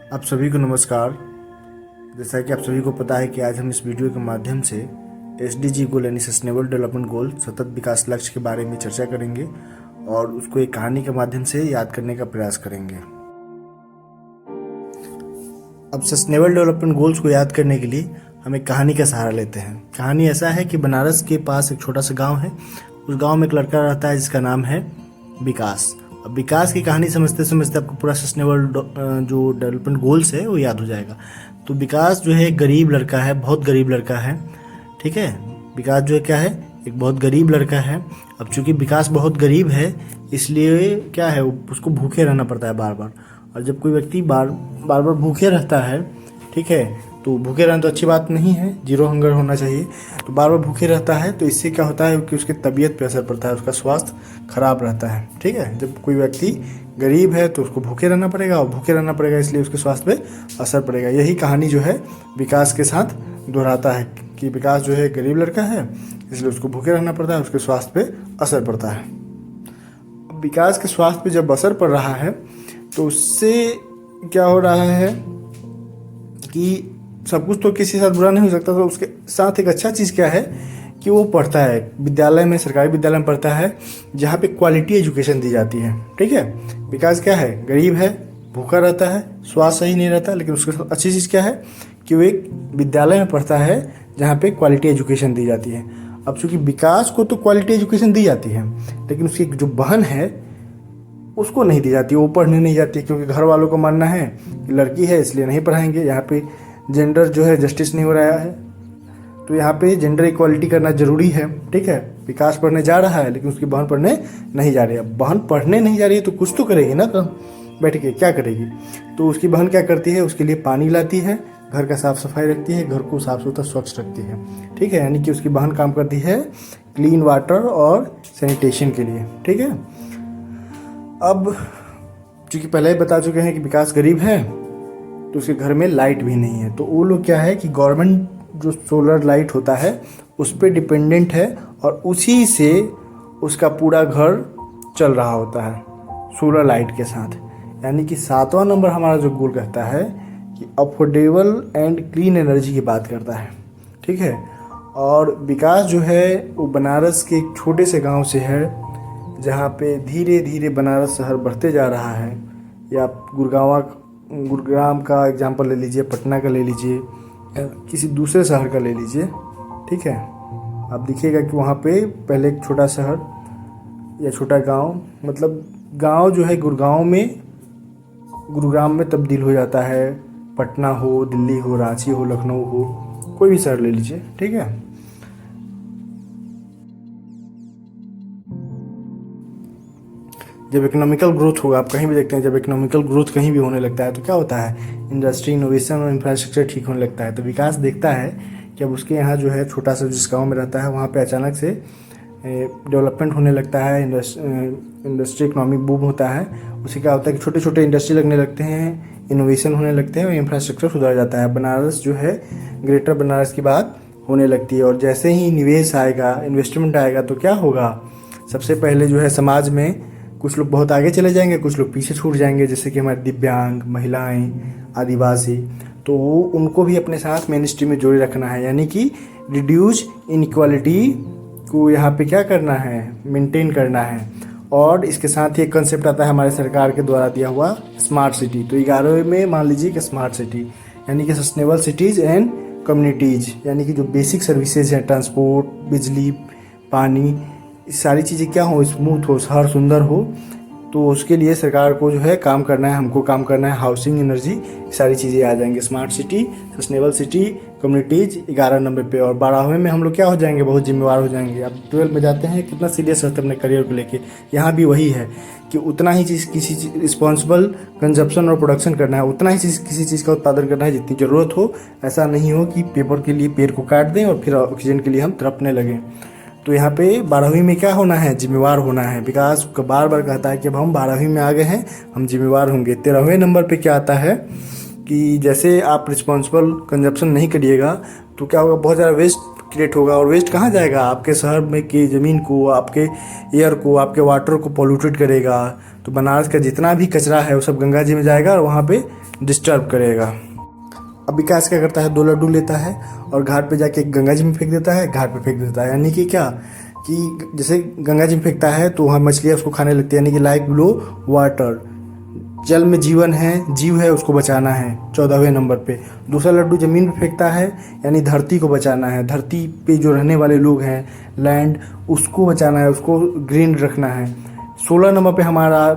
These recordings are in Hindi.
आप सभी को नमस्कार। जैसा कि आप सभी को पता है कि आज हम इस वीडियो के माध्यम से SDG गोल यानी सस्टेनेबल डेवलपमेंट गोल सतत विकास लक्ष्य के बारे में चर्चा करेंगे और उसको एक कहानी के माध्यम से याद करने का प्रयास करेंगे। अब सस्टेनेबल डेवलपमेंट गोल्स को याद करने के लिए हम एक कहानी का सहारा लेते हैं। कहानी ऐसा है कि बनारस के पास एक छोटा सा गाँव है। उस गाँव में एक लड़का रहता है जिसका नाम है विकास। अब विकास की कहानी समझते समझते आपको पूरा सस्टेनेबल जो डेवलपमेंट गोल्स है वो याद हो जाएगा। तो विकास जो है एक गरीब लड़का है, बहुत गरीब लड़का है। ठीक है, विकास जो है क्या है, एक बहुत गरीब लड़का है। अब चूंकि विकास बहुत गरीब है इसलिए क्या है, उसको भूखे रहना पड़ता है बार बार। और जब कोई व्यक्ति बार बार भूखे रहता है, ठीक है, तो भूखे रहना तो अच्छी बात नहीं है, जीरो हंगर होना चाहिए। तो बार बार भूखे रहता है तो इससे क्या होता है कि उसकी तबीयत पे असर पड़ता है, उसका स्वास्थ्य खराब रहता है। ठीक है, जब कोई व्यक्ति गरीब है तो उसको भूखे रहना पड़ेगा और भूखे रहना पड़ेगा इसलिए उसके स्वास्थ्य पे असर पड़ेगा। यही कहानी जो है विकास के साथ दोहराता है कि विकास जो है गरीब लड़का है इसलिए उसको भूखे रहना पड़ता है, उसके स्वास्थ्य पे असर पड़ता है। विकास के स्वास्थ्य पे जब असर पड़ रहा है तो उससे क्या हो रहा है कि सब कुछ तो किसी के साथ बुरा नहीं हो सकता, तो उसके साथ एक अच्छा चीज़ क्या है कि वो पढ़ता है विद्यालय में, सरकारी विद्यालय में पढ़ता है जहाँ पे क्वालिटी एजुकेशन दी जाती है। ठीक है, विकास क्या है, गरीब है, भूखा रहता है, स्वास्थ्य सही नहीं रहता, लेकिन उसके साथ अच्छी चीज़ क्या है कि वो एक विद्यालय में पढ़ता है जहाँ पे क्वालिटी एजुकेशन दी जाती है। अब चूँकि विकास को तो क्वालिटी एजुकेशन दी जाती है लेकिन उसकी जो बहन है उसको नहीं दी जाती, वो पढ़ने नहीं जाती क्योंकि घर वालों को मानना है कि लड़की है इसलिए नहीं पढ़ाएंगे। यहाँ पे जेंडर जो है जस्टिस नहीं हो रहा है, तो यहाँ पे जेंडर इक्वालिटी करना जरूरी है। ठीक है, विकास पढ़ने जा रहा है लेकिन उसकी बहन पढ़ने नहीं जा रही है। बहन पढ़ने नहीं जा रही है तो कुछ तो करेगी ना, कम बैठ के क्या करेगी। तो उसकी बहन क्या करती है, उसके लिए पानी लाती है, घर का साफ सफाई रखती है, घर को साफ सुथरा स्वच्छ रखती है। ठीक है, यानी कि उसकी बहन काम करती है क्लीन वाटर और सैनिटेशन के लिए। ठीक है, अब चूँकि पहले ही बता चुके हैं कि विकास गरीब है तो उसके घर में लाइट भी नहीं है, तो वो लोग क्या है कि गवर्नमेंट जो सोलर लाइट होता है उस पर डिपेंडेंट है और उसी से उसका पूरा घर चल रहा होता है सोलर लाइट के साथ। यानी कि 7वां नंबर हमारा जो गोल कहता है कि अफोर्डेबल एंड क्लीन एनर्जी की बात करता है। ठीक है, और विकास जो है वो बनारस के एक छोटे से गांव से है जहाँ पे धीरे धीरे बनारस शहर बढ़ते जा रहा है। या आप गुरुग्राम का एग्जाम्पल ले लीजिए, पटना का ले लीजिए, किसी दूसरे शहर का ले लीजिए। ठीक है, आप देखिएगा कि वहाँ पे पहले एक छोटा शहर या छोटा गांव, मतलब गांव जो है गुरुग्राम में तब्दील हो जाता है। पटना हो, दिल्ली हो, रांची हो, लखनऊ हो, कोई भी शहर ले लीजिए। ठीक है, जब इकोनॉमिकल ग्रोथ होगा, आप कहीं भी देखते हैं जब इकोनॉमिकल ग्रोथ कहीं भी होने लगता है तो क्या होता है, इंडस्ट्री, इनोवेशन और इंफ्रास्ट्रक्चर ठीक होने लगता है। तो विकास देखता है कि अब उसके यहाँ जो है छोटा सा जिस गाँव में रहता है वहाँ पे अचानक से डेवलपमेंट होने लगता है, इंडस्ट्री इकोनॉमिक बूम होता है। उससे क्या होता है कि छोटे छोटे इंडस्ट्री लगने लगते हैं, इनोवेशन होने लगते हैं और इंफ्रास्ट्रक्चर सुधर जाता है। बनारस जो है, ग्रेटर बनारस की बात होने लगती है। और जैसे ही निवेश आएगा, इन्वेस्टमेंट आएगा तो क्या होगा, सबसे पहले जो है समाज में कुछ लोग बहुत आगे चले जाएंगे, कुछ लोग पीछे छूट जाएंगे, जैसे कि हमारे दिव्यांग, महिलाएं, आदिवासी। तो उनको भी अपने साथ मेन स्ट्रीम में जोड़े रखना है, यानी कि रिड्यूस इनइक्वालिटी को यहाँ पे क्या करना है, मेंटेन करना है। और इसके साथ ही एक कंसेप्ट आता है हमारे सरकार के द्वारा दिया हुआ स्मार्ट सिटी। तो 11वें में मान लीजिए कि स्मार्ट सिटी यानी कि सस्टेनेबल सिटीज़ एंड कम्युनिटीज़, यानी कि जो बेसिक सर्विसेज हैं, ट्रांसपोर्ट, बिजली, पानी, सारी चीज़ें क्या हो, स्मूथ हो, शहर सुंदर हो। तो उसके लिए सरकार को जो है काम करना है, हमको काम करना है। हाउसिंग, एनर्जी, सारी चीज़ें आ जाएंगे। Smart city, sustainable city, communities 11 number पे। और 12वें में हम लोग क्या हो जाएंगे, बहुत जिम्मेवार हो जाएंगे। अब 12 में जाते हैं, कितना सीरियस रहते हैं अपने करियर को लेके। यहाँ भी वही है कि उतना ही चीज़, किसी चीज़ रिस्पॉन्सिबल कंजप्शन और प्रोडक्शन करना है, उतना ही चीज़ किसी चीज़ का उत्पादन करना है जितनी ज़रूरत हो। ऐसा नहीं हो कि पेपर के लिए पेड़ को काट दें और फिर ऑक्सीजन के लिए हम तड़पने लगें। तो यहाँ पे 12वीं में क्या होना है, जिम्मेवार होना है। विकास बार बार कहता है कि अब हम 12वीं में आ गए हैं, हम जिम्मेवार होंगे। 13वें नंबर पे क्या आता है कि जैसे आप रिस्पॉन्सिबल कंजप्शन नहीं करिएगा तो क्या होगा, बहुत ज़्यादा वेस्ट क्रिएट होगा। और वेस्ट कहाँ जाएगा, आपके शहर में की ज़मीन को, आपके एयर को, आपके वाटर को पॉल्यूटेड करेगा। तो बनारस का जितना भी कचरा है वो सब गंगा जी में जाएगा और वहाँ पे डिस्टर्ब करेगा। अब विकास क्या करता है, 2 लड्डू लेता है और घाट पे जाके गंगा जी में फेंक देता है, घाट पे फेंक देता है। यानी कि क्या कि जैसे गंगा जी में फेंकता है तो वहाँ मछलियाँ उसको खाने लगती है, यानी कि लाइफ बिलो वाटर, जल में जीवन है, जीव है, उसको बचाना है 14वें नंबर पे। दूसरा लड्डू ज़मीन पे फेंकता है, यानी धरती को बचाना है, धरती पे जो रहने वाले लोग हैं, लैंड, उसको बचाना है, उसको ग्रीन रखना है। 16 नंबर पे हमारा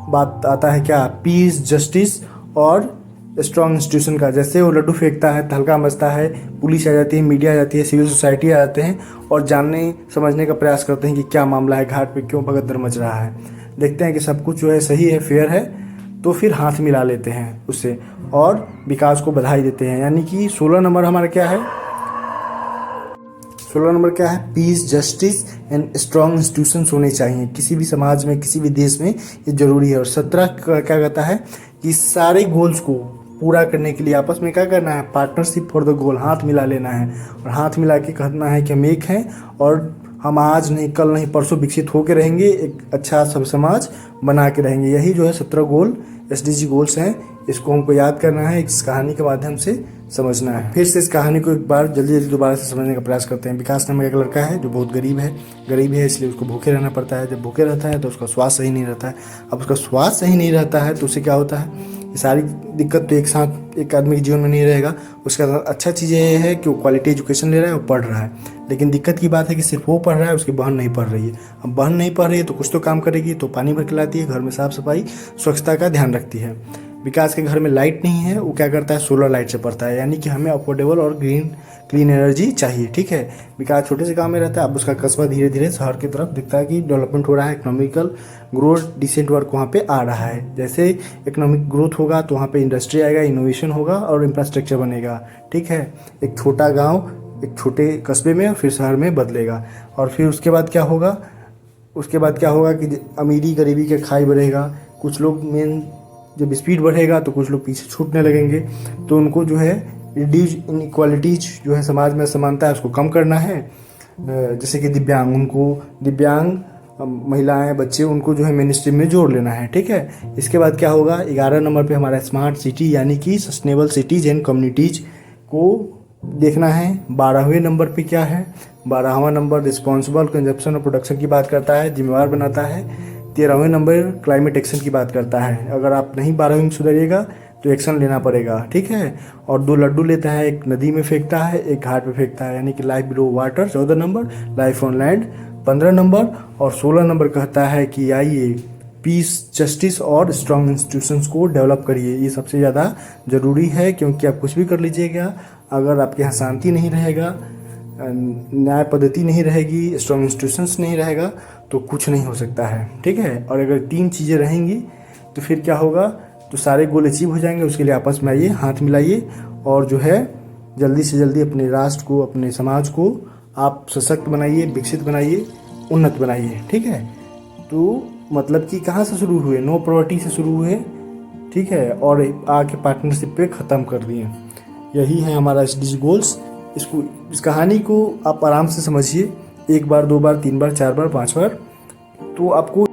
बात आता है क्या, पीस, जस्टिस और स्ट्रॉन्ग इंस्टीट्यूशन का। जैसे वो लड्डू फेंकता है, तहलका मचता है, पुलिस आ जाती है, मीडिया आ जाती है, सिविल सोसाइटी आ जाते हैं और जानने समझने का प्रयास करते हैं कि क्या मामला है, घाट पे क्यों भगदड़ मच रहा है। देखते हैं कि सब कुछ जो है सही है, फेयर है, तो फिर हाथ मिला लेते हैं उससे और विकास को बधाई देते हैं। यानी कि 16 नंबर हमारा क्या है, 16 नंबर क्या है, peace, justice and strong institutions होने चाहिए किसी भी समाज में, किसी भी देश में, ये जरूरी है। और 17 क्या कहता है कि सारे गोल्स को पूरा करने के लिए आपस में क्या करना है, पार्टनरशिप फॉर द गोल, हाथ मिला लेना है और हाथ मिला के कहना है कि हम एक हैं और हम आज नहीं, कल नहीं, परसों विकसित होकर रहेंगे, एक अच्छा सब समाज बना के रहेंगे। यही जो है 17 गोल SDG गोल्स हैं, इसको हमको याद करना है, इस कहानी के माध्यम से समझना है। फिर से इस कहानी को एक बार जल्दी जल्दी दोबारा से समझने का प्रयास करते हैं। विकास नामक एक लड़का है जो बहुत गरीब है, इसलिए उसको भूखे रहना पड़ता है। जब भूखे रहता है तो उसका स्वास्थ्य सही नहीं रहता है। अब उसका स्वास्थ्य सही नहीं रहता है तो उसे क्या होता है, ये सारी दिक्कत तो एक साथ एक आदमी के जीवन में नहीं रहेगा। उसका अच्छा चीज़ ये है कि वो क्वालिटी एजुकेशन ले रहा है, वो पढ़ रहा है, लेकिन दिक्कत की बात है कि सिर्फ वो पढ़ रहा है, उसकी बहन नहीं पढ़ रही है। अब बहन नहीं पढ़ रही है तो कुछ तो काम करेगी, तो पानी भर के लाती है, घर में साफ सफाई स्वच्छता का ध्यान रखती है। विकास के घर में लाइट नहीं है, वो क्या करता है, सोलर लाइट से पढ़ता है। यानी कि हमें अफोर्डेबल और क्लीन एनर्जी चाहिए, ठीक है। विकास छोटे से गांव में रहता है, अब उसका कस्बा धीरे धीरे शहर की तरफ दिखता है कि डेवलपमेंट हो रहा है, इकोनॉमिकल ग्रोथ, डिसेंट वर्क वहाँ पे आ रहा है। जैसे इकोनॉमिक ग्रोथ होगा तो वहाँ पे इंडस्ट्री आएगा, इनोवेशन होगा और इंफ्रास्ट्रक्चर बनेगा, ठीक है। एक छोटा गाँव एक छोटे कस्बे में और फिर शहर में बदलेगा। और फिर उसके बाद क्या होगा, कि अमीरी गरीबी के खाई बढ़ेगा। कुछ लोग मेन जब स्पीड बढ़ेगा तो कुछ लोग पीछे छूटने लगेंगे, तो उनको जो है रिड्यूस इनइक्वालिटीज जो है समाज में असमानता है उसको कम करना है। जैसे कि दिव्यांग महिलाएं, बच्चे, उनको जो है मेन स्ट्रीम में जोड़ लेना है, ठीक है। इसके बाद क्या होगा, 11 नंबर पे हमारा स्मार्ट सिटी यानी कि सस्टेनेबल सिटीज एंड कम्युनिटीज को देखना है। 12वें नंबर पे क्या है, 12वां नंबर रिस्पॉन्सिबल कंजप्शन और प्रोडक्शन की बात करता है, जिम्मेवार बनाता है। 13वें नंबर क्लाइमेट एक्शन की बात करता है। अगर आप नहीं 12वीं में सुधरिएगा तो एक्शन लेना पड़ेगा, ठीक है। और 2 लड्डू लेता है, एक नदी में फेंकता है, एक घाट पे फेंकता है, यानी कि life below water 14 number, life on land 15 number और 16 नंबर कहता है कि आइए पीस, जस्टिस और स्ट्रॉन्ग इंस्टीट्यूशंस को डेवलप करिए। ये सबसे ज़्यादा ज़रूरी है, क्योंकि आप कुछ भी कर लीजिएगा, अगर आपके यहाँ शांति नहीं रहेगा, न्याय पद्धति नहीं रहेगी, स्ट्रॉन्ग इंस्टीट्यूशंस नहीं रहेगा तो कुछ नहीं हो सकता है, ठीक है। और अगर 3 चीज़ें रहेंगी तो फिर क्या होगा, तो सारे गोल अचीव हो जाएंगे। उसके लिए आपस में आइए, हाथ मिलाइए और जो है जल्दी से जल्दी अपने राष्ट्र को, अपने समाज को आप सशक्त बनाइए, विकसित बनाइए, उन्नत बनाइए, ठीक है। तो मतलब कि कहाँ से शुरू हुए, नो पॉवर्टी से शुरू हुए, ठीक है, और आके पार्टनरशिप पे ख़त्म कर दिए। यही है हमारा SDG गोल्स। इस कहानी को आप आराम से समझिए, 1 बार, 2 बार, 3 बार, 4 बार, 5 बार, तो आपको